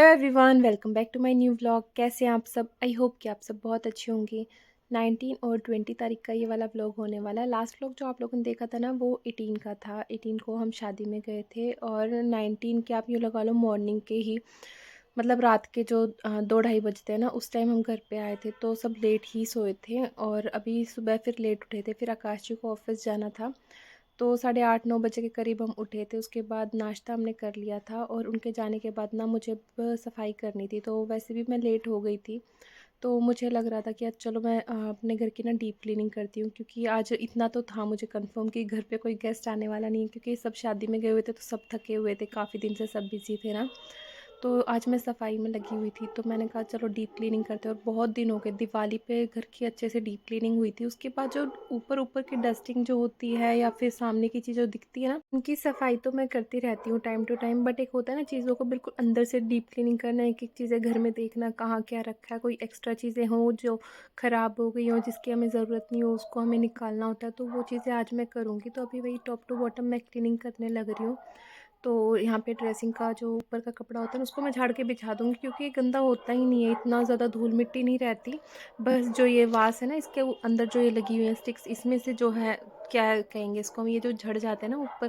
Hello everyone, welcome back to my new vlog. कैसे हैं आप सब? आई होप कि आप सब बहुत अच्छे होंगे। 19 और 20 तारीख का ये वाला व्लॉग होने वाला है। लास्ट व्लॉग जो आप लोगों ने देखा था ना, वो 18 का था। 18 को हम शादी में गए थे और 19 के आप यूँ लगा लो मॉर्निंग के ही, मतलब रात के जो 2 ढाई बजते हैं ना, उस टाइम हम घर पे आए थे। तो सब लेट ही सोए थे और अभी सुबह फिर लेट उठे थे। फिर आकाश जी को ऑफिस जाना था, तो 8:30 9 बजे के करीब हम उठे थे। उसके बाद नाश्ता हमने कर लिया था और उनके जाने के बाद ना मुझे सफाई करनी थी, तो वैसे भी मैं लेट हो गई थी। तो मुझे लग रहा था कि आज चलो मैं अपने घर की ना डीप क्लीनिंग करती हूँ, क्योंकि आज इतना तो था मुझे कंफर्म कि घर पे कोई गेस्ट आने वाला नहीं है, क्योंकि सब शादी में गए हुए थे तो सब थके हुए थे, काफ़ी दिन से सब बिजी थे ना। तो आज मैं सफाई में लगी हुई थी, तो मैंने कहा चलो डीप क्लीनिंग करते हैं। और बहुत दिन हो गए, दिवाली पे घर की अच्छे से डीप क्लीनिंग हुई थी। उसके बाद जो ऊपर ऊपर की डस्टिंग जो होती है या फिर सामने की चीज़ जो दिखती है ना, उनकी सफाई तो मैं करती रहती हूँ टाइम टू टाइम। बट एक होता है ना चीज़ों को बिल्कुल अंदर से डीप क्लीनिंग करना, एक एक चीज़ें घर में देखना कहाँ क्या रखा है, कोई एक्स्ट्रा चीज़ें हों जो ख़राब हो गई हो, जिसकी हमें ज़रूरत नहीं हो, उसको हमें निकालना होता है। तो वो चीज़ें आज मैं करूँगी। तो अभी वही टॉप टू बॉटम मैं क्लीनिंग करने लग रही हूँ। तो यहाँ पे ड्रेसिंग का जो ऊपर का कपड़ा होता है ना, उसको मैं झाड़ के बिछा दूँगी, क्योंकि ये गंदा होता ही नहीं है, इतना ज़्यादा धूल मिट्टी नहीं रहती। बस जो ये वास है ना, इसके अंदर जो ये लगी हुई है स्टिक्स, इसमें से जो है, क्या कहेंगे इसको हम, ये जो झड़ जाते हैं ना ऊपर,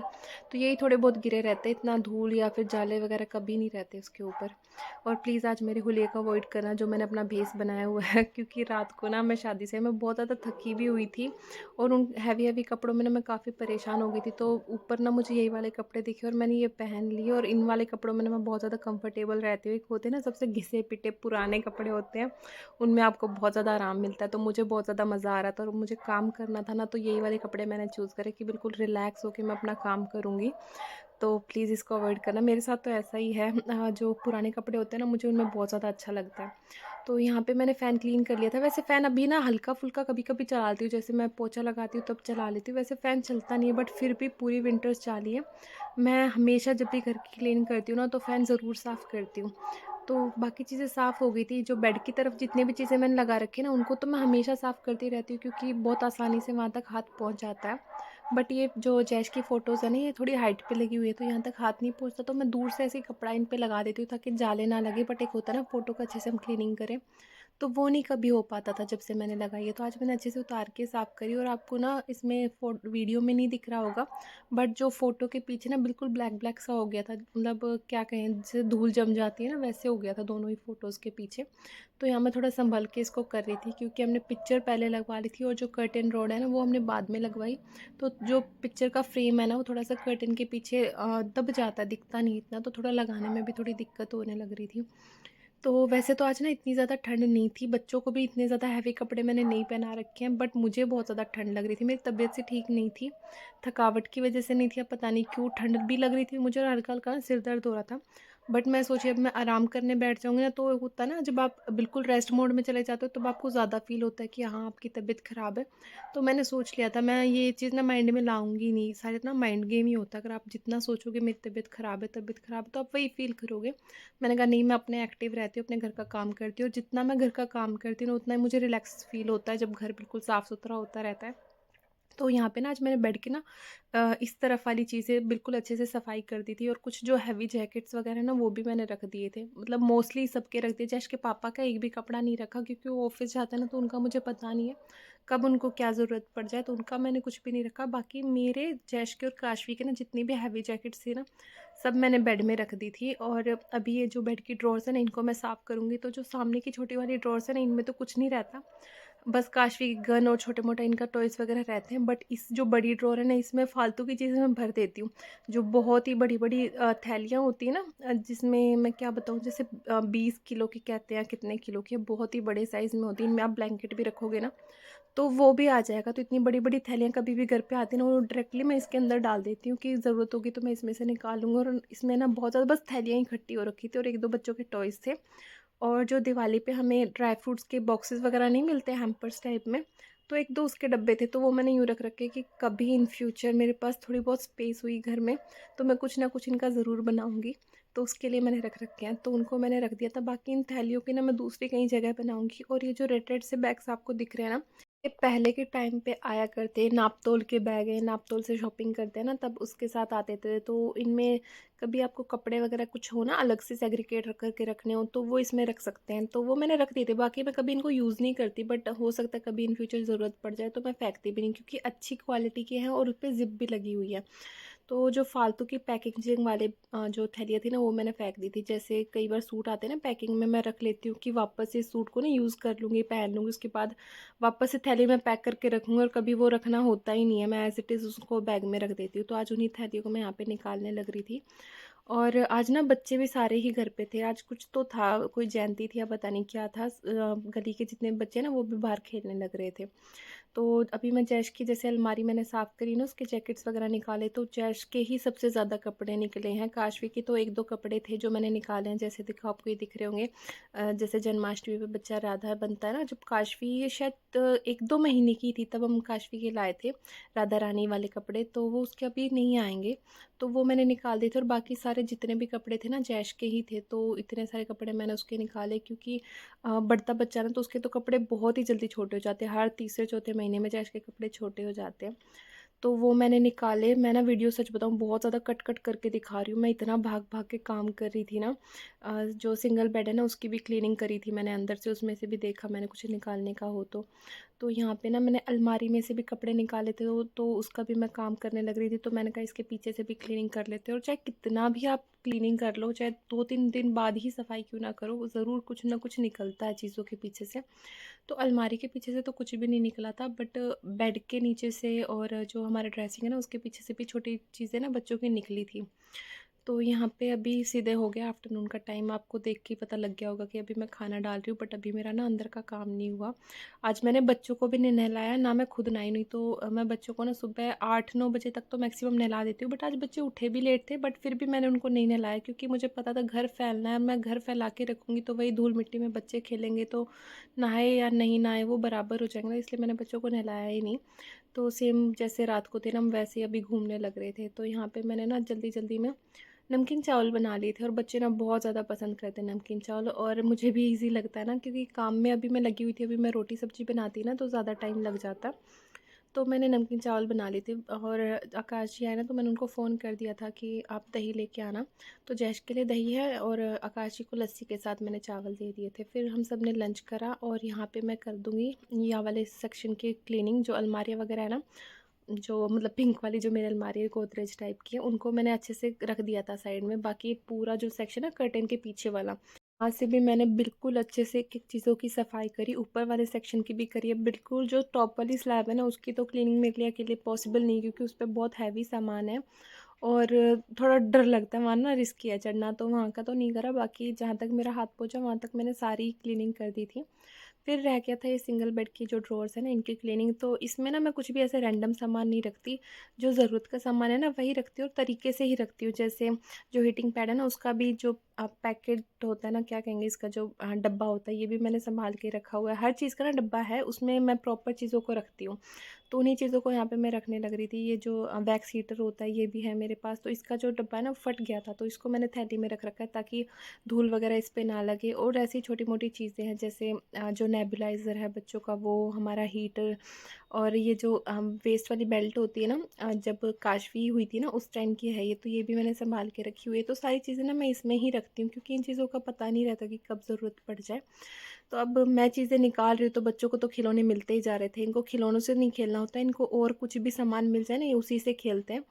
तो यही थोड़े बहुत गिरे रहते हैं। इतना धूल या फिर जाले वगैरह कभी नहीं रहते उसके ऊपर। और प्लीज़ आज मेरे हुलिये का अवॉइड करना, जो मैंने अपना भेस बनाया हुआ है क्योंकि रात को ना मैं शादी से मैं बहुत ज़्यादा थकी भी हुई थी और उन हैवी हैवी कपड़ों में ना मैं काफ़ी परेशान हो गई थी। तो ऊपर ना मुझे यही वाले कपड़े दिखे और मैंने ये पहन लिए, और इन वाले कपड़ों में ना मैं बहुत ज़्यादा कंफर्टेबल रहती हूँ। एक होते हैं ना सबसे घिसे पिटे पुराने कपड़े होते हैं, उनमें आपको बहुत ज़्यादा आराम मिलता है। तो मुझे बहुत ज़्यादा मज़ा आ रहा था और मुझे काम करना था ना, तो यही वाले कपड़े मैंने चूज़ करे कि बिल्कुल रिलैक्स होकर मैं अपना काम करूँगी। तो प्लीज़ इसको अवॉइड करना। मेरे साथ तो ऐसा ही है, जो पुराने कपड़े होते हैं ना, मुझे उनमें बहुत ज़्यादा अच्छा लगता है। तो यहाँ पे मैंने फ़ैन क्लीन कर लिया था। वैसे फ़ैन अभी ना हल्का-फुल्का कभी-कभी चलाती हूँ, जैसे मैं पोछा लगाती हूँ तब चला लेती हूँ। वैसे फ़ैन चलता नहीं है, बट फिर भी पूरी विंटर्स चाली है। मैं हमेशा जब भी घर की क्लीनिंग करती हूँ ना, तो फ़ैन ज़रूर साफ़ करती हूँ। तो बाकी चीज़ें साफ़ हो गई थी। जो बेड की तरफ जितनी भी चीज़ें मैंने लगा रखी है ना, उनको तो मैं हमेशा साफ़ करती रहती हूँ, क्योंकि बहुत आसानी से वहाँ तक हाथ पहुँच जाता है। बट ये जो जैश की फ़ोटोज़ है ना, ये थोड़ी हाइट पे लगी हुई है, तो यहाँ तक हाथ नहीं पहुँचता, तो मैं दूर से ऐसे ही कपड़ा इन पे लगा देती हूँ ताकि जाले ना लगे। बट एक होता है ना फ़ोटो को अच्छे से हम क्लीनिंग करें, तो वो नहीं कभी हो पाता था जब से मैंने लगाई है। तो आज मैंने अच्छे से उतार के साफ़ करी, और आपको ना इसमें वीडियो में नहीं दिख रहा होगा, बट जो फ़ोटो के पीछे ना बिल्कुल ब्लैक ब्लैक सा हो गया था, मतलब क्या कहें, जैसे धूल जम जाती है ना, वैसे हो गया था दोनों ही फ़ोटोज़ के पीछे। तो यहाँ मैं थोड़ा संभल के इसको कर रही थी, क्योंकि हमने पिक्चर पहले लगवा ली थी और जो कर्टेन रॉड है ना, वो हमने बाद में लगवाई। तो जो पिक्चर का फ्रेम है ना, वो थोड़ा सा कर्टेन के पीछे दब जाता है, दिखता नहीं इतना, तो थोड़ा लगाने में भी थोड़ी दिक्कत होने लग रही थी। तो वैसे तो आज ना इतनी ज़्यादा ठंड नहीं थी, बच्चों को भी इतने ज़्यादा हैवी कपड़े मैंने नहीं पहना रखे हैं, बट मुझे बहुत ज़्यादा ठंड लग रही थी। मेरी तबीयत से ठीक नहीं थी, थकावट की वजह से नहीं थी, अब पता नहीं क्यों ठंड भी लग रही थी मुझे, और हल्का-हल्का ना सिर दर्द हो रहा था। बट मैं सोची अब मैं आराम करने बैठ जाऊँगी ना, तो होता है ना जब आप बिल्कुल रेस्ट मोड में चले जाते हो, तब आपको ज़्यादा फ़ील होता है कि हाँ, आपकी तबीयत ख़राब है। तो मैंने सोच लिया था मैं ये चीज़ ना माइंड में लाऊँगी नहीं, शायद ना माइंड गेम ही होता है। अगर आप जितना सोचोगे मेरी तबीयत ख़राब है, तो आप वही फ़ील करोगे। मैंने कहा नहीं, मैं अपने एक्टिव रहती हूँ, अपने घर का काम करती हूँ, और जितना मैं घर का काम करती हूँ ना, उतना ही मुझे रिलैक्स फ़ील होता है जब घर बिल्कुल साफ़-सुथरा होता रहता है। तो यहाँ पे ना आज मैंने बेड की ना इस तरफ वाली चीज़ें बिल्कुल अच्छे से सफाई कर दी थी, और कुछ जो हैवी जैकेट्स वगैरह ना, वो भी मैंने रख दिए थे, मतलब मोस्टली सबके रख दिए। जैश के पापा का एक भी कपड़ा नहीं रखा, क्योंकि वो ऑफिस जाते हैं ना, तो उनका मुझे पता नहीं है कब उनको क्या ज़रूरत पड़ जाए, तो उनका मैंने कुछ भी नहीं रखा। बाकी मेरे जैश के और काशवी के ना जितनी भी हैवी जैकेट्स थी ना, सब मैंने बेड में रख दी थी। और अभी ये जो बेड की ड्रॉर्स है ना, इनको मैं साफ़ करूँगी। तो जो सामने की छोटी वाली ड्रॉर्स है ना, इनमें तो कुछ नहीं रहता, बस काशवी की गन और छोटे-मोटे इनका टॉयज़ वगैरह रहते हैं। बट इस जो बड़ी ड्रॉअर है ना, इसमें फ़ालतू की चीज़ें मैं भर देती हूँ। जो बहुत ही बड़ी-बड़ी थैलियाँ होती हैं ना, जिसमें मैं क्या बताऊँ, जैसे 20 किलो की कहते हैं, कितने किलो की, बहुत ही बड़े साइज़ में होती है। इनमें आप ब्लैंकेट भी रखोगे ना, तो वो भी आ जाएगा। तो इतनी बड़ी-बड़ी थैलियाँ कभी भी घर पे आती हैं ना, वो डायरेक्टली मैं इसके अंदर डाल देती हूँ कि ज़रूरत होगी तो मैं इसमें से निकाल लूँगी। और इसमें ना बहुत ज़्यादा बस थैलियाँ ही इकट्ठी हो रखी थी, और 1-2 बच्चों के टॉयज़ थे। और जो दिवाली पे हमें ड्राई फ्रूट्स के बॉक्सेस वगैरह नहीं मिलते हैम्पर्स टाइप में, तो 1-2 उसके डब्बे थे, तो वो मैंने यूँ रख रखे कि कभी इन फ्यूचर मेरे पास थोड़ी बहुत स्पेस हुई घर में, तो मैं कुछ ना कुछ इनका ज़रूर बनाऊँगी। तो उसके लिए मैंने रख रखे हैं, तो उनको मैंने रख दिया था। बाकी इन थैलियों की ना मैं दूसरी कहीं जगह बनाऊँगी। और ये जो रेड रेड से बैग्स आपको दिख रहे हैं ना, ये पहले के टाइम पे आया करते, नापतोल के बैग हैं, नापतोल से शॉपिंग करते हैं ना, तब उसके साथ आते थे। तो इनमें कभी आपको कपड़े वगैरह कुछ हो ना, अलग से सेग्रीगेट रख करके रखने हो, तो वो इसमें रख सकते हैं। तो वो मैंने रख दिए थे। बाकी मैं कभी इनको यूज़ नहीं करती, बट हो सकता है कभी इन फ्यूचर ज़रूरत पड़ जाए तो मैं फेंकती भी नहीं, क्योंकि अच्छी क्वालिटी के हैं और उस पे ज़िप भी लगी हुई है। तो जो फालतू की पैकेजिंग वाले जो थैलियाँ थी ना, वो मैंने फेंक दी थी। जैसे कई बार सूट आते हैं ना पैकिंग में, मैं रख लेती हूँ कि वापस इस सूट को ना यूज़ कर लूँगी, पहन लूँगी, उसके बाद वापस से थैली में पैक करके रखूँगी, और कभी वो रखना होता ही नहीं है। मैं एज़ इट इज़ उसको बैग में रख देती हूँ। तो आज उन्हीं थैलियों को मैं यहाँ पे निकालने लग रही थी। और आज ना बच्चे भी सारे ही घर पे थे। आज कुछ तो था, कोई जयंती थी या पता नहीं क्या था। गली के जितने बच्चे हैं ना, वो भी बाहर खेलने लग रहे थे। तो अभी मैं जैश की जैसे अलमारी मैंने साफ़ करी ना, उसके जैकेट्स वगैरह निकाले, तो जैश के ही सबसे ज़्यादा कपड़े निकले हैं। काशवी के तो 1-2 कपड़े थे जो मैंने निकाले हैं, जैसे देखो आपको ये दिख रहे होंगे। जैसे जन्माष्टमी पे बच्चा राधा बनता है ना, जब काशवी शायद 1-2 महीने की थी, तब हम काशवी के लाए थे राधा रानी वाले कपड़े, तो वो उसके अभी नहीं आएँगे। तो वो मैंने निकाल दिए थे, और बाकी सारे जितने भी कपड़े थे ना, जैश के ही थे। तो इतने सारे कपड़े मैंने उसके निकाले, क्योंकि बढ़ता बच्चा ना, तो उसके तो कपड़े बहुत ही जल्दी छोटे हो जाते हैं। हर तीसरे चौथे महीने में जैश के कपड़े छोटे हो जाते हैं। तो वो मैंने निकाले। मैं ना वीडियो सच बताऊँ बहुत ज़्यादा कट-कट करके दिखा रही हूँ। मैं इतना भाग-भाग के काम कर रही थी ना। जो सिंगल बेड है ना, उसकी भी क्लीनिंग करी थी मैंने अंदर से, उसमें से भी देखा मैंने कुछ निकालने का हो तो। तो यहाँ पे ना मैंने अलमारी में से भी कपड़े निकाले थे, तो उसका भी मैं काम करने लग रही थी। तो मैंने कहा इसके पीछे से भी क्लीनिंग कर लेते हैं, और चाहे कितना भी आप क्लीनिंग कर लो, चाहे 2-3 दिन बाद ही सफाई क्यों ना करो, वो ज़रूर कुछ ना कुछ निकलता है चीज़ों के पीछे से। तो अलमारी के पीछे से तो कुछ भी नहीं निकला था, बट बेड के नीचे से और जो हमारा ड्रेसिंग है ना, उसके पीछे से भी छोटी चीज़ें ना बच्चों की निकली थी। तो यहाँ पे अभी सीधे हो गया आफ्टरनून का टाइम। आपको देख के ही पता लग गया होगा कि अभी मैं खाना डाल रही हूँ, बट अभी मेरा ना अंदर का काम नहीं हुआ। आज मैंने बच्चों को भी नहीं नहलाया, ना मैं खुद नहाई। नहीं तो मैं बच्चों को ना सुबह 8-9 बजे तक तो मैक्सिमम नहला देती हूँ, बट आज बच्चे उठे भी लेट थे, बट फिर भी मैंने उनको नहीं नहलाया, क्योंकि मुझे पता था घर फैलना है। मैं घर फैला के रखूँगी तो वही धूल मिट्टी में बच्चे खेलेंगे, तो नहाए या नहीं नहाए वो बराबर हो जाएंगे, इसलिए मैंने बच्चों को नहलाया ही नहीं। तो सेम जैसे रात को थे ना, हम वैसे ही अभी घूमने लग रहे थे। तो यहाँ पे मैंने ना जल्दी जल्दी में नमकीन चावल बना लिए थे, और बच्चे ना बहुत ज़्यादा पसंद करते हैं नमकीन चावल, और मुझे भी इजी लगता है ना, क्योंकि काम में अभी मैं लगी हुई थी। अभी मैं रोटी सब्जी बनाती ना, तो ज़्यादा टाइम लग जाता। तो मैंने नमकीन चावल बना लिए थे, और आकाश जी आए ना, तो मैंने उनको फ़ोन कर दिया था कि आप दही लेके आना। तो जैश के लिए दही है, और आकाश जी को लस्सी के साथ मैंने चावल दे दिए थे। फिर हम सब ने लंच करा, और यहाँ पे मैं कर दूँगी यहाँ वाले सेक्शन की क्लीनिंग। जो अलमारियाँ वगैरह है ना, जो मतलब पिंक वाली जो मेरी अलमारी है गोदरेज टाइप की है, उनको मैंने अच्छे से रख दिया था साइड में। बाकी पूरा जो सेक्शन है कर्टेन के पीछे वाला, वहाँ से भी मैंने बिल्कुल अच्छे से एक एक चीज़ों की सफाई करी। ऊपर वाले सेक्शन की भी करी है बिल्कुल। जो टॉप वाली स्लैब है ना, उसकी तो क्लीनिंग मेरे लिए अकेले पॉसिबल नहीं, क्योंकि उस पर बहुत हैवी सामान है, और थोड़ा डर लगता है वहाँ ना, रिस्की है चढ़ना। तो वहाँ का तो नहीं करा, बाकी जहाँ तक मेरा हाथ पहुँचा वहाँ तक मैंने सारी क्लीनिंग कर दी थी। फिर रह गया था ये सिंगल बेड की जो ड्रॉर्स है ना, इनकी क्लीनिंग। तो इसमें ना मैं कुछ भी ऐसे रैंडम सामान नहीं रखती। जो ज़रूरत का सामान है ना, वही रखती हूँ, और तरीके से ही रखती हूँ। जैसे जो हीटिंग पैड है ना, उसका भी जो पैकेट होता है ना, क्या कहेंगे इसका, जो डब्बा होता है, ये भी मैंने संभाल के रखा हुआ है। हर चीज़ का ना डब्बा है, उसमें मैं प्रॉपर चीज़ों को रखती हूँ। तो उन्हीं चीज़ों को यहाँ पे मैं रखने लग रही थी। ये जो वैक्स हीटर होता है, ये भी है मेरे पास। तो इसका जो डब्बा है ना, फट गया था, तो इसको मैंने थैली में रख रखा है, ताकि धूल वगैरह इस पे ना लगे। और ऐसी छोटी मोटी चीज़ें हैं, जैसे जो नेबुलाइज़र है बच्चों का, वो हमारा हीटर, और ये जो वेस्ट वाली बेल्ट होती है ना, जब काशवी हुई थी ना उस टाइम की है ये। तो ये भी मैंने संभाल के रखी हुई है। तो सारी चीज़ें ना मैं इसमें ही रखती हूँ, क्योंकि इन चीज़ों का पता नहीं रहता कि कब ज़रूरत पड़ जाए। तो अब मैं चीज़ें निकाल रही हूँ, तो बच्चों को तो खिलौने मिलते ही जा रहे थे। इनको खिलौनों से नहीं खेलना होता है, इनको और कुछ भी सामान मिल जाए ना, ये उसी से खेलते हैं।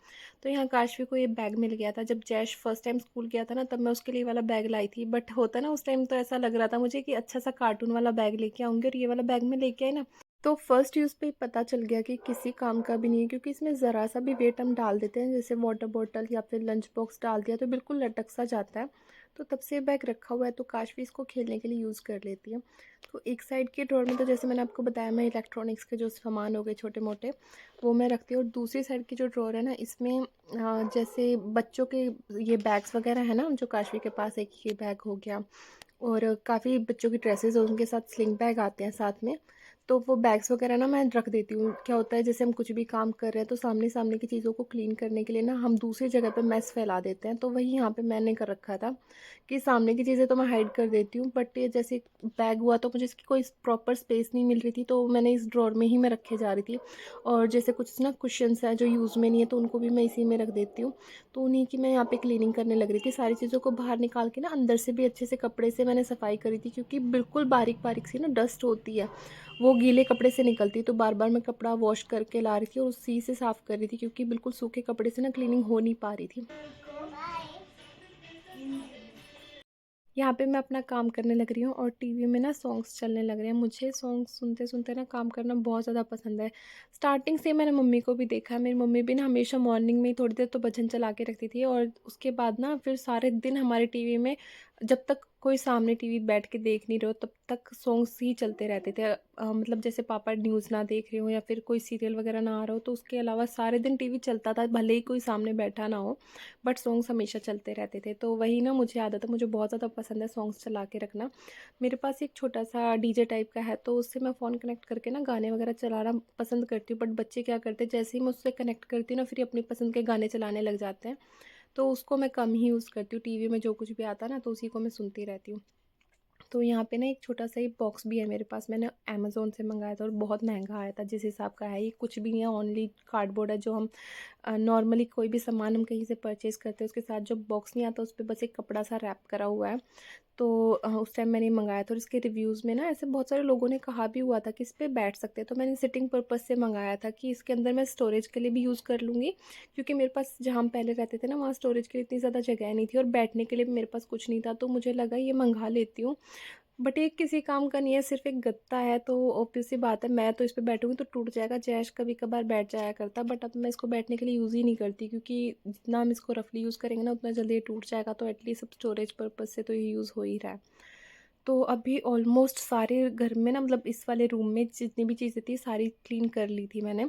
तो यहाँ काशवी को ये बैग मिल गया था। जब जैश फर्स्ट टाइम स्कूल गया था ना, तब मैं उसके लिए वाला बैग लाई थी। बट होता ना, उस टाइम तो ऐसा लग रहा था मुझे कि अच्छा सा कार्टून वाला बैग लेके आऊँगी, और ये वाला बैग में लेके आई ना, तो फर्स्ट यूज़ पे ही पता चल गया कि किसी काम का भी नहीं है, क्योंकि इसमें ज़रा सा भी वेट हम डाल देते हैं, जैसे वाटर बॉटल या फिर लंच बॉक्स डाल दिया, तो बिल्कुल लटक सा जाता है। तो तब से बैग रखा हुआ है, तो काशवी इसको खेलने के लिए यूज़ कर लेती है। तो एक साइड के ड्रॉर में तो जैसे मैंने आपको बताया, मैं इलेक्ट्रॉनिक्स के जो सामान हो गए छोटे मोटे, वो मैं रखती हूँ। और दूसरी साइड की जो ड्रॉर है ना, इसमें जैसे बच्चों के ये बैग्स वगैरह है ना, जो काशवी के पास, एक ये बैग हो गया, और काफ़ी बच्चों की ड्रेसेस और उनके साथ स्लिंग बैग आते हैं साथ में। तो वो बैग्स वगैरह ना मैं रख देती हूँ। क्या होता है जैसे हम कुछ भी काम कर रहे हैं तो सामने-सामने की चीज़ों को क्लीन करने के लिए ना हम दूसरी जगह पे मेस फैला देते हैं। तो वही यहाँ पे मैंने कर रखा था कि सामने की चीज़ें तो मैं हाइड कर देती हूँ, बट ये जैसे बैग हुआ तो मुझे इसकी कोई प्रॉपर स्पेस नहीं मिल रही थी, तो मैंने इस ड्रॉर में ही मैं रखे जा रही थी। और जैसे कुछ ना कुशन्स हैं जो यूज़ में नहीं है तो उनको भी मैं इसी में रख देती हूँ। तो उन्हीं की मैं यहाँ पे क्लीनिंग करने लग रही थी। सारी चीज़ों को बाहर निकाल के ना अंदर से भी अच्छे से कपड़े से मैंने सफाई करी थी, क्योंकि बिल्कुल बारीक-बारीक सी ना डस्ट होती है। वो गीले कपड़े से निकलती, तो बार-बार मैं कपड़ा वॉश करके ला रही थी और उसी से साफ़ कर रही थी, क्योंकि बिल्कुल सूखे कपड़े से ना क्लीनिंग हो नहीं पा रही थी। यहाँ पे मैं अपना काम करने लग रही हूँ और टीवी में ना सॉन्ग्स चलने लग रहे हैं। मुझे सॉन्ग्स सुनते-सुनते ना काम करना बहुत ज़्यादा पसंद है। स्टार्टिंग से मैंने मम्मी को भी देखा है, मेरी मम्मी भी ना हमेशा मॉर्निंग में ही थोड़ी देर तो भजन चला के रखती थी और उसके बाद ना फिर सारे दिन हमारे टीवी में, जब तक कोई सामने टीवी बैठ के देख नहीं रहे हो तब तक सॉन्ग्स ही चलते रहते थे। मतलब जैसे पापा न्यूज़ ना देख रहे हो या फिर कोई सीरियल वगैरह ना आ रहा हो, तो उसके अलावा सारे दिन टीवी चलता था, भले ही कोई सामने बैठा ना हो, बट सॉन्ग्स हमेशा चलते रहते थे। तो वही ना मुझे आदत है, मुझे बहुत ज़्यादा पसंद है सॉन्ग्स चला के रखना। मेरे पास एक छोटा-सा डीजे टाइप का है, तो उससे मैं फ़ोन कनेक्ट करके ना गाने वगैरह चलाना पसंद करती हूँ। बट बच्चे क्या करते हैं, जैसे ही मैं उससे कनेक्ट करती हूँ ना, फिर ये अपनी पसंद के गाने चलाने लग जाते हैं। तो उसको मैं कम ही यूज़ करती हूँ, टीवी में जो कुछ भी आता है ना, तो उसी को मैं सुनती रहती हूँ। तो यहाँ पे ना एक छोटा-सा ये बॉक्स भी है मेरे पास, मैंने अमेज़न से मँगाया था और बहुत महँगा आया था जिस हिसाब का है। ये कुछ भी नहीं है, ओनली कार्डबोर्ड है जो हम नॉर्मली कोई भी सामान हम कहीं से परचेज़ करते हैं, उसके साथ जो बॉक्स नहीं आता, उस पे बस एक कपड़ा सा रैप करा हुआ है। तो उस टाइम मैंने मँगाया था और इसके रिव्यूज़ में ना ऐसे बहुत सारे लोगों ने कहा भी हुआ था कि इस पे बैठ सकते हैं। तो मैंने सिटिंग पर्पज़ से मँगाया था कि इसके अंदर मैं स्टोरेज के लिए भी यूज़ कर लूँगी, क्योंकि मेरे पास जहाँ हम पहले रहते थे ना, वहाँ स्टोरेज के लिए इतनी ज़्यादा जगह नहीं थी और बैठने के लिए भी मेरे पास कुछ नहीं था। तो मुझे लगा ये मँगा लेती हूँ। बट ये किसी काम का नहीं है, सिर्फ़ एक गत्ता है, तो ऑब्वियस सी बात है, मैं तो इस पे बैठूँगी तो टूट जाएगा। जैश कभी-कभार बैठ जाया करता, बट अब मैं इसको बैठने के लिए यूज़ ही नहीं करती, क्योंकि जितना हम इसको रफ़ली यूज़ करेंगे ना, उतना जल्दी ये टूट जाएगा। तो एटलीस्ट अब स्टोरेज पर्पज़ से तो ये यूज़ हो ही रहा है। तो अभी ऑलमोस्ट सारे घर में ना, मतलब इस वाले रूम में जितनी भी चीज़ें थी सारी क्लीन कर ली थी मैंने।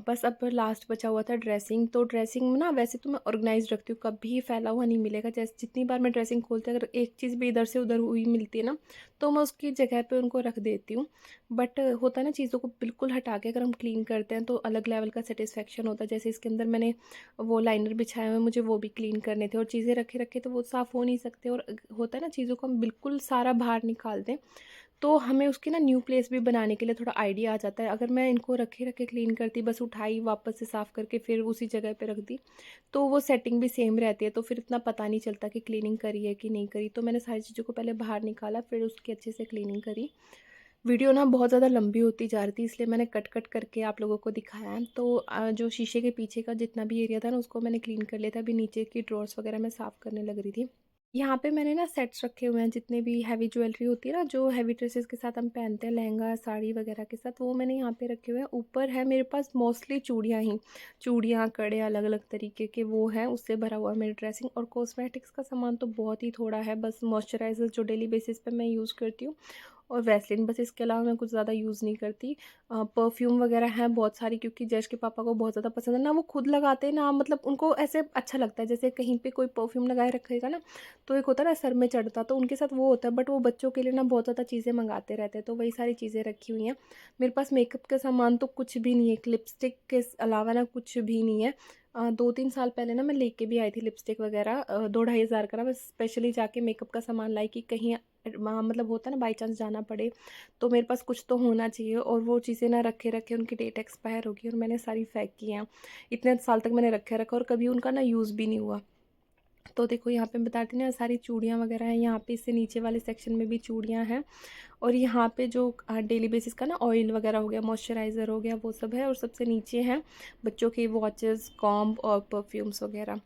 बस अब लास्ट बचा हुआ था ड्रेसिंग। तो ड्रेसिंग में ना वैसे तो मैं ऑर्गेनाइज़ रखती हूँ, कभी फैला हुआ नहीं मिलेगा। जैसे जितनी बार मैं ड्रेसिंग खोलती हूँ, अगर एक चीज़ भी इधर से उधर हुई मिलती है ना, तो मैं उसकी जगह पे उनको रख देती हूँ। बट होता है ना, चीज़ों को बिल्कुल हटा के अगर हम क्लीन करते हैं तो अलग लेवल का सैटिस्फैक्शन होता है। जैसे इसके अंदर मैंने वो लाइनर बिछाए हुए हैं, मुझे वो भी क्लीन करने थे और चीज़ें रखे-रखे तो वो साफ़ हो नहीं सकते। और होता है ना, चीज़ों को हम बिल्कुल सारा बाहर निकाल दें, तो हमें उसकी ना न्यू प्लेस भी बनाने के लिए थोड़ा आइडिया आ जाता है। अगर मैं इनको रखे-रखे क्लीन करती, बस उठाई, वापस से साफ़ करके फिर उसी जगह पे रख दी, तो वो सेटिंग भी सेम रहती है, तो फिर इतना पता नहीं चलता कि क्लीनिंग करी है कि नहीं करी। तो मैंने सारी चीज़ों को पहले बाहर निकाला, फिर उसकी अच्छे से क्लीनिंग करी। वीडियो ना बहुत ज़्यादा लंबी होती जा रही थी, इसलिए मैंने कट-कट करके आप लोगों को दिखाया है। तो जो शीशे के पीछे का जितना भी एरिया था ना, उसको मैंने क्लीन कर लिया था। अभी नीचे की ड्रॉर्स वगैरह मैं साफ़ करने लग रही थी। यहाँ पे मैंने ना सेट्स रखे हुए हैं, जितने भी हैवी ज्वेलरी होती है ना, जो हैवी ड्रेसेस के साथ हम पहनते हैं, लहंगा, साड़ी वगैरह के साथ, वो मैंने यहाँ पे रखे हुए हैं। ऊपर है मेरे पास मोस्टली चूड़ियाँ ही, चूड़ियाँ, कड़े अलग-अलग तरीके के वो हैं, उससे भरा हुआ है मेरी ड्रेसिंग। और कॉस्मेटिक्स का सामान तो बहुत ही थोड़ा है, बस मॉइस्चराइज़र जो डेली बेसिस पे मैं यूज़ करती हूँ और वैसलीन, बस इसके अलावा मैं कुछ ज़्यादा यूज़ नहीं करती। परफ्यूम वगैरह हैं बहुत सारी, क्योंकि जैश के पापा को बहुत ज़्यादा पसंद है ना, वो खुद लगाते हैं ना, मतलब उनको ऐसे अच्छा लगता है, जैसे कहीं पे कोई परफ्यूम लगाए रखेगा ना, तो एक होता है ना सर में चढ़ता, तो उनके साथ वो होता है। बट वो बच्चों के लिए ना बहुत ज़्यादा चीज़ें मंगाते रहते हैं, तो वही सारी चीज़ें रखी हुई हैं। मेरे पास मेकअप का सामान तो कुछ भी नहीं है, एक लिपस्टिक के अलावा ना कुछ भी नहीं है। 2-3 साल पहले ना मैं लेके भी आई थी लिपस्टिक वगैरह, 2-2.5 हज़ार का ना, मैं स्पेशली जाके मेकअप का सामान लाई कि कहीं वहाँ मतलब होता है ना, बाई चांस जाना पड़े तो मेरे पास कुछ तो होना चाहिए। और वो चीज़ें ना रखे-रखे उनकी डेट एक्सपायर हो गई और मैंने सारी फेंक की हैं। इतने साल तक मैंने रखे रखा और कभी उनका ना यूज़ भी नहीं हुआ। तो देखो यहाँ पे मैं बताती हूँ ना, सारी चूड़ियाँ वगैरह हैं, यहाँ पे इससे नीचे वाले सेक्शन में भी चूड़ियाँ हैं। और यहाँ पे जो डेली बेसिस का ना ऑयल वगैरह हो गया, मॉइस्चराइज़र हो गया, वो सब है। और सबसे नीचे हैं बच्चों के वॉचेस, कॉम्ब और परफ्यूम्स वगैरह।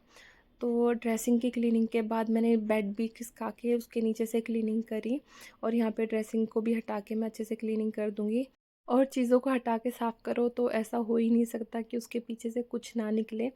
तो ड्रेसिंग की क्लीनिंग के बाद मैंने बेड भी खिसका के उसके नीचे से क्लीनिंग करी और यहाँ पे ड्रेसिंग को भी हटा के मैं अच्छे से क्लीनिंग कर दूँगी। और चीज़ों को हटा के साफ़ करो तो ऐसा हो ही नहीं सकता कि उसके पीछे से कुछ ना निकले।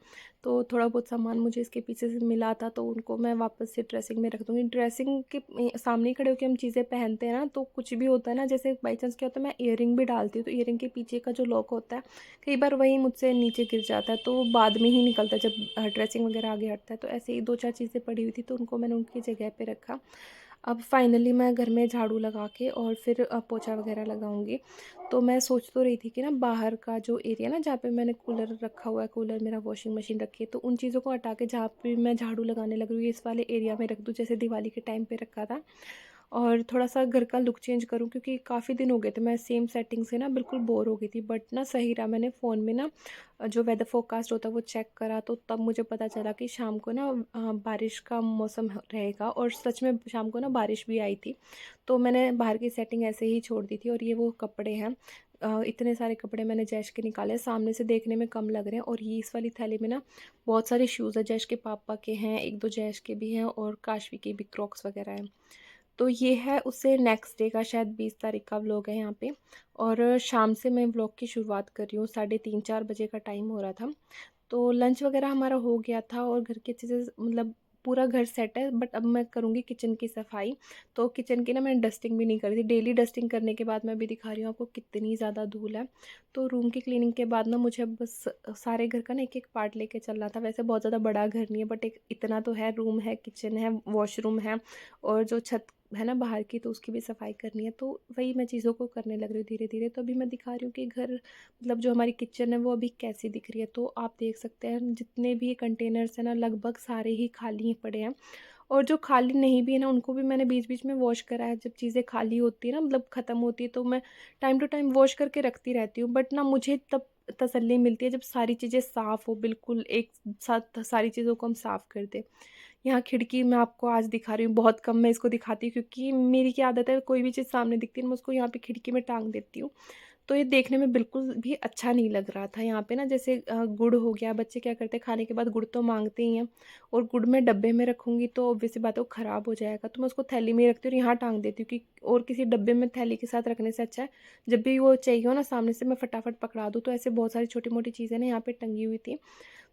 तो थोड़ा बहुत सामान मुझे इसके पीछे से मिला था, तो उनको मैं वापस से ड्रेसिंग में रख दूँगी। ड्रेसिंग के सामने ही खड़े होके हम चीज़ें पहनते हैं ना, तो कुछ भी होता है ना, जैसे बाई चांस क्या होता है, मैं इयररिंग भी डालती हूँ, तो इयररिंग के पीछे का जो लॉक होता है, कई बार वही मुझसे नीचे गिर जाता है, तो वो बाद में ही निकलता है जब ड्रेसिंग वगैरह आगे हटता है। तो ऐसे ही 2-4 चीज़ें पड़ी हुई थी, तो उनको मैंने उनकी जगह पे रखा। अब फाइनली मैं घर में झाड़ू लगा के और फिर पोछा वगैरह लगाऊंगी। तो मैं सोच तो रही थी कि ना बाहर का जो एरिया ना जहाँ पे मैंने कूलर रखा हुआ है, कूलर मेरा वॉशिंग मशीन रखी है, तो उन चीज़ों को हटा के जहाँ पे मैं झाड़ू लगाने लग रही हूँ इस वाले एरिया में रख दूँ, जैसे दिवाली के टाइम पे रखा था। और थोड़ा-सा घर का लुक चेंज करूँ, क्योंकि काफ़ी दिन हो गए थे मैं सेम सेटिंग से ना बिल्कुल बोर हो गई थी। बट ना सही रहा, मैंने फ़ोन में ना जो वेदर फ़ोरकास्ट होता है वो चेक करा, तो तब मुझे पता चला कि शाम को ना बारिश का मौसम रहेगा, और सच में शाम को ना बारिश भी आई थी। तो मैंने बाहर की सेटिंग ऐसे ही छोड़ दी थी। और ये वो कपड़े हैं, इतने सारे कपड़े मैंने जैश के निकाले, सामने से देखने में कम लग रहे हैं। और ये इस वाली थैली में ना बहुत सारे शूज़ है, जैश के पापा के हैं, 1-2 जैश के भी हैं और काशवी के भी क्रॉक्स वगैरह हैं। तो ये है उससे नेक्स्ट डे का, शायद 20 तारीख का व्लॉग है यहाँ पे। और शाम से मैं व्लॉग की शुरुआत कर रही हूँ, 3:30-4 बजे का टाइम हो रहा था। तो लंच वगैरह हमारा हो गया था और घर के अच्छे से मतलब पूरा घर सेट है। बट अब मैं करूँगी किचन की सफाई। तो किचन की ना मैंने डस्टिंग भी नहीं करी थी। डेली डस्टिंग करने के बाद मैं अभी दिखा रही हूँ आपको कितनी ज़्यादा धूल है। तो रूम की क्लीनिंग के बाद ना मुझे अब बस सारे घर का ना एक एक पार्ट लेके चलना था। वैसे बहुत ज़्यादा बड़ा घर नहीं है, बट एक इतना तो है, रूम है, किचन है, वॉशरूम है, और जो छत है ना बाहर की, तो उसकी भी सफाई करनी है। तो वही मैं चीज़ों को करने लग रही हूँ धीरे धीरे। तो अभी मैं दिखा रही हूँ कि घर मतलब जो हमारी किचन है वो अभी कैसी दिख रही है। तो आप देख सकते हैं जितने भी कंटेनर्स हैं ना लगभग सारे ही खाली ही पड़े हैं। और जो खाली नहीं भी है ना उनको भी मैंने बीच बीच में वॉश करा है। जब चीज़ें खाली होती है ना मतलब ख़त्म होती है, तो मैं टाइम टू टाइम वॉश करके रखती रहती हूँ। बट ना मुझे तब तसल्ली मिलती है जब सारी चीज़ें साफ़ हो, बिल्कुल एक साथ सारी चीज़ों को हम साफ़ कर दें। यहाँ खिड़की मैं आपको आज दिखा रही हूँ, बहुत कम मैं इसको दिखाती हूँ, क्योंकि मेरी क्या आदत है, कोई भी चीज़ सामने दिखती है मैं उसको यहाँ पे खिड़की में टांग देती हूँ। तो ये देखने में बिल्कुल भी अच्छा नहीं लग रहा था। यहाँ पे ना जैसे गुड़ हो गया, बच्चे क्या करते हैं खाने के बाद गुड़ तो मांगते ही हैं, और गुड़ मैं डब्बे में रखूँगी तो ऑब्वियस सी बात है वो ख़राब हो जाएगा। तो मैं उसको थैली में ही रखती हूँ और यहाँ टांग देती हूँ कि और किसी डब्बे में थैली के साथ रखने से अच्छा है जब भी वो चाहिए हो ना सामने से मैं फटाफट पकड़ा दूँ। तो ऐसे बहुत सारी छोटी मोटी चीज़ें ना यहाँ पे टंगी हुई थी,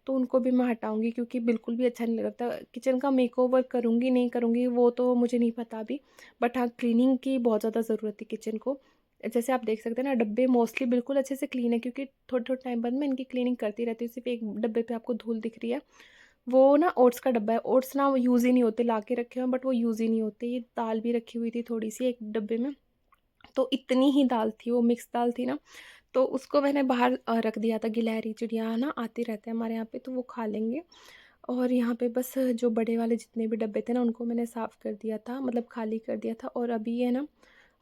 तो उनको भी मैं हटाऊँगी, क्योंकि बिल्कुल भी अच्छा नहीं लगता। किचन का मेकओवर करूँगी नहीं करूँगी वो तो मुझे नहीं पता अभी, बट हाँ क्लीनिंग की बहुत ज़्यादा ज़रूरत है किचन को। जैसे आप देख सकते हैं ना डब्बे मोस्टली बिल्कुल अच्छे से क्लीन है, क्योंकि थोड़े-थोड़े टाइम बाद मैं इनकी क्लीनिंग करती रहती हूँ। सिर्फ़ एक डब्बे पे आपको धूल दिख रही है, वो ना ओट्स का डब्बा है। ओट्स ना यूज़ ही नहीं होते, ला के रखे हुए हैं बट वो यूज़ ही नहीं होते। ये दाल भी रखी हुई थी थोड़ी-सी एक डब्बे में, तो इतनी ही दाल थी, वो मिक्स दाल थी ना, तो उसको मैंने बाहर रख दिया था। गिलहरी चिड़िया ना आते रहते हैं हमारे यहाँ पे, तो वो खा लेंगे। और यहाँ पे बस जो बड़े वाले जितने भी डब्बे थे ना उनको मैंने साफ़ कर दिया था, मतलब खाली कर दिया था। और अभी ये ना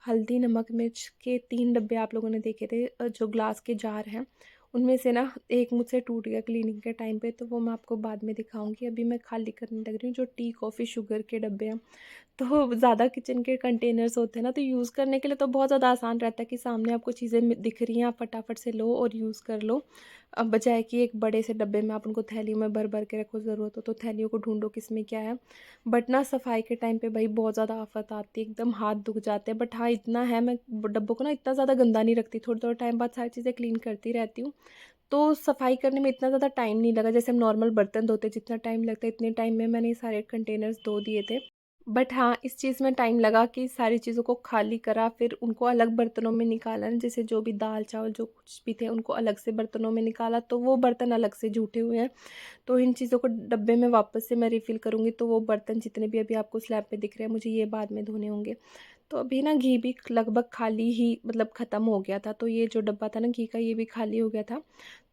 हल्दी नमक मिर्च के 3 डब्बे आप लोगों ने देखे थे, जो ग्लास के जार हैं उनमें से ना एक मुझसे टूट गया क्लीनिंग के टाइम पे, तो वो मैं आपको बाद में दिखाऊंगी। अभी मैं खाली करने लग रही हूँ जो टी कॉफ़ी शुगर के डब्बे हैं। तो ज़्यादा किचन के कंटेनर्स होते हैं ना, तो यूज़ करने के लिए तो बहुत ज़्यादा आसान रहता है कि सामने आपको चीज़ें दिख रही हैं, आप फटाफट से लो और यूज़ कर लो। अब बजाय कि एक बड़े से डब्बे में आप उनको थैली में भर भर के रखो, ज़रूरत हो तो थैलियों को ढूंढो किस में क्या है। बट ना सफाई के टाइम पे भाई बहुत ज़्यादा आफत आती है, एकदम हाथ दुख जाते हैं। बट हाँ इतना है, मैं डब्बों को ना इतना ज़्यादा गंदा नहीं रखती, थोड़े थोड़े टाइम बाद सारी चीज़ें क्लीन करती रहती हूँ। तो सफाई करने में इतना ज़्यादा टाइम नहीं लगा, जैसे हम नॉर्मल बर्तन धोते जितना टाइम लगता है इतने टाइम में मैंने ये सारे कंटेनर्स धो दिए थे। बट हाँ, इस चीज़ में टाइम लगा कि सारी चीज़ों को खाली करा, फिर उनको अलग बर्तनों में निकाला ना, जैसे जो भी दाल-चावल जो कुछ भी थे उनको अलग से बर्तनों में निकाला, तो वो बर्तन अलग से जूठे हुए हैं। तो इन चीज़ों को डब्बे में वापस से मैं रिफ़िल करूँगी, तो वो बर्तन जितने भी अभी आपको स्लैब पे दिख रहे हैं मुझे ये बाद में धोने होंगे। तो अभी ना घी भी लगभग खाली ही मतलब ख़त्म हो गया था, तो ये जो डब्बा था ना घी का ये भी खाली हो गया था।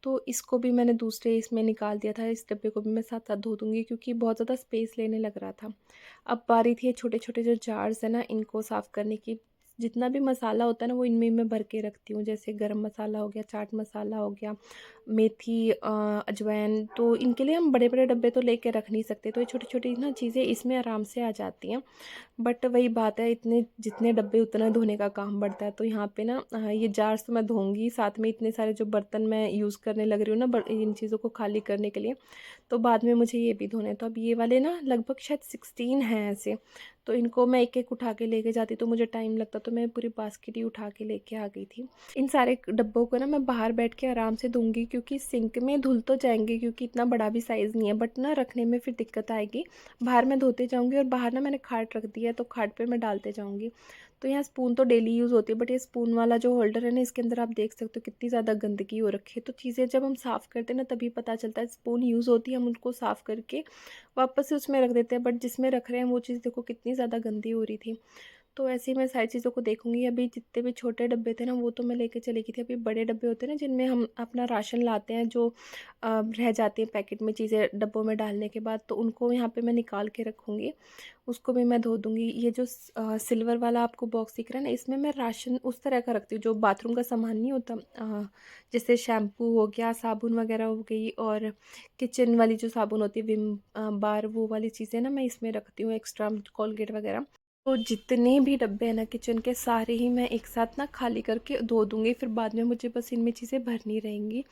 तो इसको भी मैंने दूसरे इसमें निकाल दिया था, इस डब्बे को भी मैं साथ-साथ धो दूँगी क्योंकि बहुत ज़्यादा स्पेस लेने लग रहा था। अब बारी थी ये छोटे-छोटे जो जार्स हैं ना इनको साफ़ करने की। जितना भी मसाला होता है ना वो इनमें मैं भर के रखती हूँ, जैसे गरम मसाला हो गया, चाट मसाला हो गया, मेथी अजवाइन, तो इनके लिए हम बड़े-बड़े डब्बे तो लेके रख नहीं सकते, तो ये छोटी-छोटी ना चीज़ें इसमें आराम से आ जाती हैं। बट वही बात है, इतने जितने डब्बे उतना धोने का काम बढ़ता है। तो यहाँ पे ना ये जार्स तो मैं धोऊँगी, साथ में इतने सारे जो बर्तन मैं यूज़ करने लग रही हूँ ना इन चीज़ों को खाली करने के लिए, तो बाद में मुझे ये भी धोने हैं। तो अब ये वाले ना लगभग शायद 16 हैं ऐसे, तो इनको मैं एक-एक उठा के लेके जाती तो मुझे टाइम लगता, तो मैं पूरी बास्केट ही उठा के लेके आ गई थी। इन सारे डब्बों को ना मैं बाहर बैठ के आराम से धोऊँगी, क्योंकि सिंक में धुल तो जाएँगे क्योंकि इतना बड़ा भी साइज़ नहीं है, बट ना रखने में फिर दिक्कत आएगी। बाहर मैं धोते जाऊँगी और बाहर ना मैंने खाट रख दी है, तो खाट पे मैं डालते जाऊँगी। तो यहाँ स्पून तो डेली यूज़ होती है, बट ये स्पून वाला जो होल्डर है ना, इसके अंदर आप देख सकते हो कितनी ज़्यादा गंदगी हो रखी है। तो चीज़ें जब हम साफ़ करते हैं ना, तभी पता चलता है। स्पून यूज़ होती है, हम उनको साफ़ करके वापस से उसमें रख देते हैं, बट जिसमें रख रहे हैं वो चीज़ देखो कितनी ज़्यादा गंदी हो रही थी। तो ऐसे ही मैं सारी चीज़ों को देखूँगी। अभी जितने भी छोटे डब्बे थे ना, वो तो मैं लेके चली गई थी। अभी बड़े डब्बे होते हैं ना, जिनमें हम अपना राशन लाते हैं, जो रह जाती हैं पैकेट में चीज़ें डब्बों में डालने के बाद, तो उनको यहाँ पे मैं निकाल के रखूँगी। उसको भी मैं धो दूँगी। ये जो सिल्वर वाला आपको बॉक्स दिख रहा है ना, इसमें मैं राशन उस तरह का रखती हूँ, जो बाथरूम का सामान नहीं होता, जैसे शैम्पू हो गया, साबुन वगैरह हो गई, और किचन वाली जो साबुन होती है विम बार, वो वाली चीज़ें ना मैं इसमें रखती हूँ एक्स्ट्रा, कोलगेट वगैरह। तो जितने भी डब्बे हैं ना किचन के, सारे ही मैं एक साथ ना खाली करके धो दूँगी, फिर बाद में मुझे बस इनमें चीज़ें भरनी रहेंगी।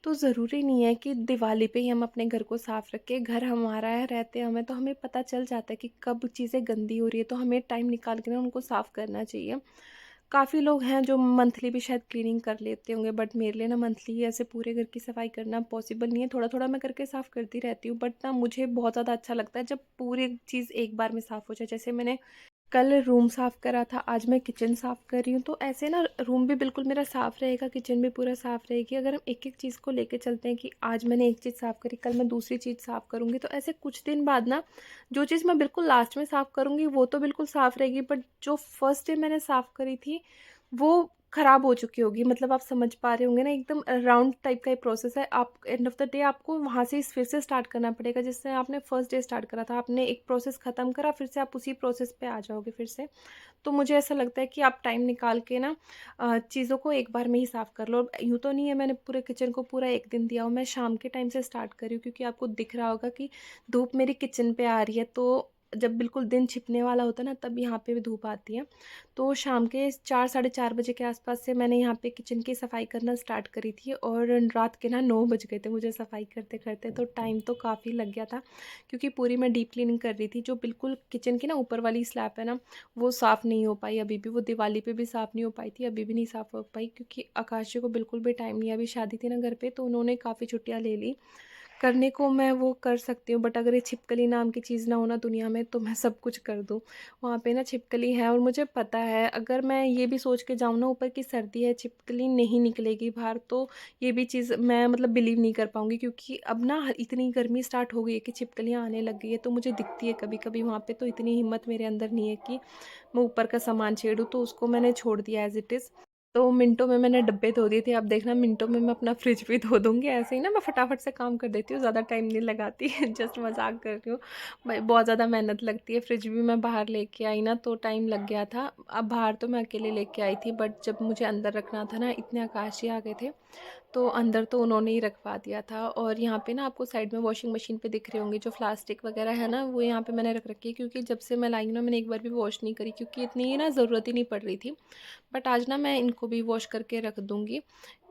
तो ज़रूरी नहीं है कि दिवाली पे ही हम अपने घर को साफ़ रखें। घर हमारा है, रहते हैं हमें, तो हमें पता चल जाता है कि कब चीज़ें गंदी हो रही है, तो हमें टाइम निकाल के ना उनको साफ़ करना चाहिए। काफ़ी लोग हैं जो मंथली भी शायद क्लीनिंग कर लेते होंगे, बट मेरे लिए ना मंथली ऐसे पूरे घर की सफाई करना पॉसिबल नहीं है। थोड़ा-थोड़ा मैं करके साफ़ करती रहती हूँ, बट ना मुझे बहुत ज़्यादा अच्छा लगता है जब पूरी चीज़ एक बार में साफ़ हो जाए। जैसे मैंने कल रूम साफ़ करा था, आज मैं किचन साफ़ कर रही हूँ, तो ऐसे ना रूम भी बिल्कुल मेरा साफ़ रहेगा, किचन भी पूरा साफ़ रहेगी। अगर हम एक-एक चीज़ को लेके चलते हैं कि आज मैंने एक चीज़ साफ़ करी, कल मैं दूसरी चीज़ साफ़ करूँगी, तो ऐसे कुछ दिन बाद ना जो चीज़ मैं बिल्कुल लास्ट में साफ़ करूँगी, वो तो बिल्कुल साफ़ रहेगी, बट जो फर्स्ट डे मैंने साफ़ करी थी, वो ख़राब हो चुकी होगी। मतलब आप समझ पा रहे होंगे ना, एकदम राउंड टाइप का ये प्रोसेस है। आप एंड ऑफ़ द डे आपको वहाँ से फिर से स्टार्ट करना पड़ेगा, जिससे आपने फर्स्ट डे स्टार्ट करा था। आपने एक प्रोसेस ख़त्म करा, फिर से आप उसी प्रोसेस पे आ जाओगे फिर से। तो मुझे ऐसा लगता है कि आप टाइम निकाल के ना चीज़ों को एक बार में ही साफ़ कर लो। यूँ तो नहीं है मैंने पूरे किचन को पूरा 1 दिन दिया हो, मैं शाम के टाइम से स्टार्ट कर रही हूँ, क्योंकि आपको दिख रहा होगा कि धूप मेरी किचन पे आ रही है, तो जब बिल्कुल दिन छिपने वाला होता है ना, तब यहाँ पे भी धूप आती है। तो शाम के 4 साढ़े 4 बजे के आस-पास से मैंने यहाँ पे किचन की सफाई करना स्टार्ट करी थी, और रात के ना 9 बज गए थे मुझे सफाई करते-करते, तो टाइम तो काफ़ी लग गया था, क्योंकि पूरी मैं डीप क्लीनिंग कर रही थी। जो बिल्कुल किचन की ना ऊपर वाली स्लैब है ना, वो साफ़ नहीं हो पाई अभी भी। वो दिवाली पे भी साफ़ नहीं हो पाई थी, अभी भी नहीं साफ़ हो पाई, क्योंकि आकाश जी को बिल्कुल भी टाइम नहीं है। अभी शादी थी ना घर पे, तो उन्होंने काफ़ी छुट्टियाँ ले ली। करने को मैं वो कर सकती हूँ, बट अगर ये छिपकली नाम की चीज़ ना हो ना दुनिया में, तो मैं सब कुछ कर दूँ। वहाँ पे ना छिपकली है, और मुझे पता है अगर मैं ये भी सोच के जाऊँ ना ऊपर कि सर्दी है, छिपकली नहीं निकलेगी बाहर, तो ये भी चीज़ मैं मतलब बिलीव नहीं कर पाऊँगी, क्योंकि अब ना इतनी गर्मी स्टार्ट हो गई है कि छिपकलियाँ आने लग गई है, तो मुझे दिखती है कभी-कभी वहाँ पे, तो इतनी हिम्मत मेरे अंदर नहीं है कि मैं ऊपर का सामान छेड़ूँ, तो उसको मैंने छोड़ दिया एज़ इट इज़। तो मिनटों में मैंने डब्बे धो दिए थे, अब देखना मिनटों में मैं अपना फ्रिज भी धो दूँगी। ऐसे ही ना मैं फटाफट से काम कर देती हूँ, ज़्यादा टाइम नहीं लगाती जस्ट मज़ाक कर रही हूँ। भाई बहुत ज़्यादा मेहनत लगती है। फ्रिज भी मैं बाहर लेके आई ना, तो टाइम लग गया था। अब बाहर तो मैं अकेले लेके आई थी, बट जब मुझे अंदर रखना था ना, इतने आकाशी आ गए थे, तो अंदर तो उन्होंने ही रखवा दिया था। और यहाँ पे ना आपको साइड में वॉशिंग मशीन पे दिख रहे होंगे जो प्लास्टिक वगैरह है ना, वो यहाँ पे मैंने रख रखी है, क्योंकि जब से मैं लाई हूँ ना, मैंने एक बार भी वॉश नहीं करी, क्योंकि इतनी ना ज़रूरत ही नहीं पड़ रही थी। बट आज ना मैं इनको भी वॉश करके रख दूँगी।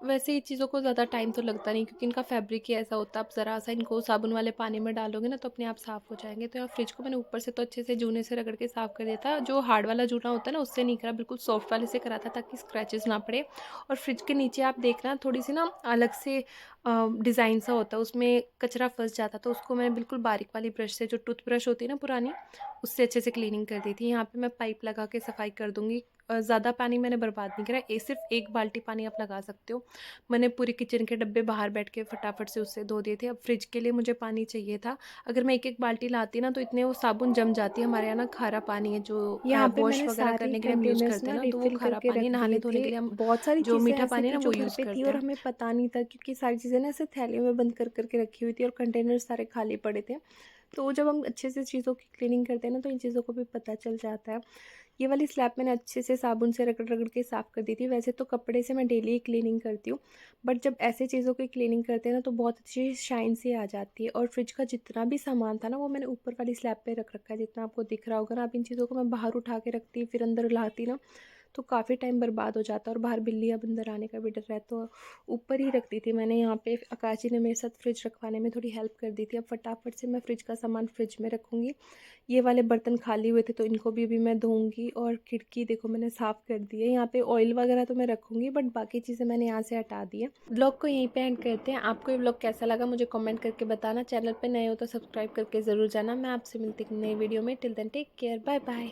वैसे ये चीज़ों को ज़्यादा टाइम तो लगता नहीं, क्योंकि इनका फैब्रिक ही ऐसा होता है, आप ज़रा-सा इनको साबुन वाले पानी में डालोगे ना, तो अपने आप साफ़ हो जाएँगे। तो यहाँ फ्रिज को मैंने ऊपर से तो अच्छे से जूने से रगड़ के साफ़ कर दिया था। जो हार्ड वाला जूना होता है ना, उससे नहीं करा, बिल्कुल सॉफ्ट वाले से करा था, ताकि स्क्रैचेज़ ना पड़े। और फ्रिज के नीचे आप देखना थोड़ी-सी ना अलग से डिज़ाइन सा होता है, उसमें कचरा फँस जाता, तो उसको मैंने बिल्कुल बारीक वाली ब्रश से, जो टूथब्रश होती है ना पुरानी, उससे अच्छे से क्लीनिंग कर दी थी। यहाँ पे मैं पाइप लगा के सफाई कर दूँगी। ज़्यादा पानी मैंने बर्बाद नहीं करा, सिर्फ़ 1 बाल्टी पानी आप लगा सकते हो। मैंने पूरे किचन के डब्बे बाहर बैठ के फटाफट से उससे धो दिए थे। अब फ्रिज के लिए मुझे पानी चाहिए था। अगर मैं एक-एक बाल्टी लाती ना, तो इतने वो साबुन जम जाती है। हमारे यहाँ ना खारा पानी है, जो यहाँ पे वॉश मैंने वगैरह सारे करने के लिए हम यूज़ कंटेनर्स करते ना हैं ना, तो वो रिफ़िल खारा करके पानी रख नहाने दिए धोने थे। के लिए हम बहुत सारी जो चीज़ें मीठा ऐसी पानी है थी ना जो वो घर यूज़ पे थी करते और हैं। हमें पता नहीं था, क्योंकि सारी चीज़ें ना ऐसे थैलियों में बंद कर के रखी हुई थी, और कंटेनर सारे खाली पड़े थे। तो जब हम अच्छे से चीज़ों की क्लीनिंग करते हैं ना, तो इन चीज़ों को भी पता चल जाता है। ये वाली स्लैब मैंने अच्छे से साबुन से रगड़-रगड़ के साफ़ कर दी थी। वैसे तो कपड़े से मैं डेली ही क्लीनिंग करती हूँ, बट जब ऐसे चीज़ों की क्लीनिंग करते हैं ना, तो बहुत अच्छी शाइन सी आ जाती है। और फ्रिज का जितना भी सामान था ना, वो मैंने ऊपर वाली स्लैब पे रख रखा है, जितना आपको दिख रहा होगा ना। अब इन चीज़ों को मैं बाहर उठा के रखती, फिर अंदर लाती ना, तो काफ़ी टाइम बर्बाद हो जाता है, और बाहर बिल्ली अब अंदर आने का भी डर है, तो ऊपर ही रखती थी मैंने। यहाँ पे आकाश जी ने मेरे साथ फ्रिज रखवाने में थोड़ी हेल्प कर दी थी। अब फटाफट से मैं फ्रिज का सामान फ्रिज में रखूँगी। ये वाले बर्तन खाली हुए थे, तो इनको भी अभी मैं धोऊँगी। और खिड़की देखो मैंने साफ़ कर दी है। यहाँ पे ऑयल वगैरह तो मैं रखूँगी, बट बाकी चीज़ें मैंने यहाँ से हटा दी है। ब्लॉग को यहीं पे एंड करते हैं। आपको ये ब्लॉग कैसा लगा मुझे कमेंट करके बताना। चैनल पे नए हो तो सब्सक्राइब करके ज़रूर जाना। मैं आपसे मिलती हूँ नई वीडियो में। Till then take care, bye bye.